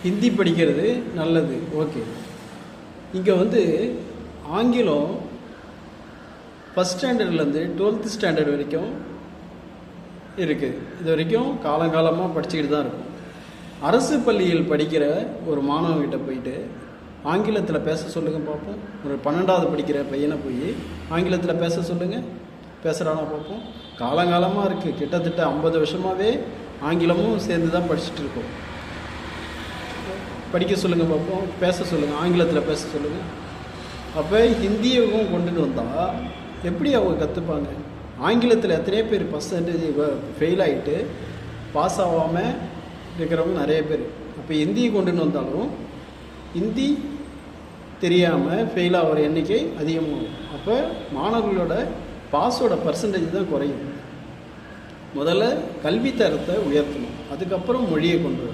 ஹிந்தி படிக்கிறது நல்லது, ஓகே. இங்கே வந்து ஆங்கிலம் ஃபஸ்ட் ஸ்டாண்டர்ட்லேருந்து 12th ஸ்டாண்டர்ட் வரைக்கும் இருக்குது. இது வரைக்கும் காலங்காலமாக படிச்சுக்கிட்டு தான் இருக்கும். அரசு பள்ளியில் படிக்கிற ஒரு மாணவன்கிட்ட போயிட்டு ஆங்கிலத்தில் பேச சொல்லுங்கள் பார்ப்போம். ஒரு 12வது படிக்கிற பையனை போய் ஆங்கிலத்தில் பேச சொல்லுங்கள், பேசுகிறானா பார்ப்போம். காலங்காலமாக இருக்குது, கிட்டத்தட்ட 50 வருஷமாகவே ஆங்கிலமும் சேர்ந்து தான் படிச்சுட்டு இருக்கோம். படிக்க சொல்லுங்கள் பார்ப்போம், பேச சொல்லுங்கள், ஆங்கிலத்தில் பேச சொல்லுங்கள். அப்போ ஹிந்தியவும் கொண்டுட்டு வந்தால் எப்படி அவங்க கற்றுப்பாங்க? ஆங்கிலத்தில் எத்தனையோ பேர் பர்சன்டேஜ் ஃபெயில் ஆகிட்டு பாஸ் ஆகாமல் இருக்கிறவங்க நிறைய பேர். அப்போ ஹிந்தியை கொண்டுன்னு வந்தாலும் ஹிந்தி தெரியாமல் ஃபெயில் ஆகிற எண்ணிக்கை அதிகமாகும். அப்போ மாணவர்களோட பாஸோட பர்சன்டேஜ் தான் குறையும். முதல்ல கல்வித்தரத்தை உயர்த்தணும், அதுக்கப்புறம் மொழியை கொண்டு வரணும்.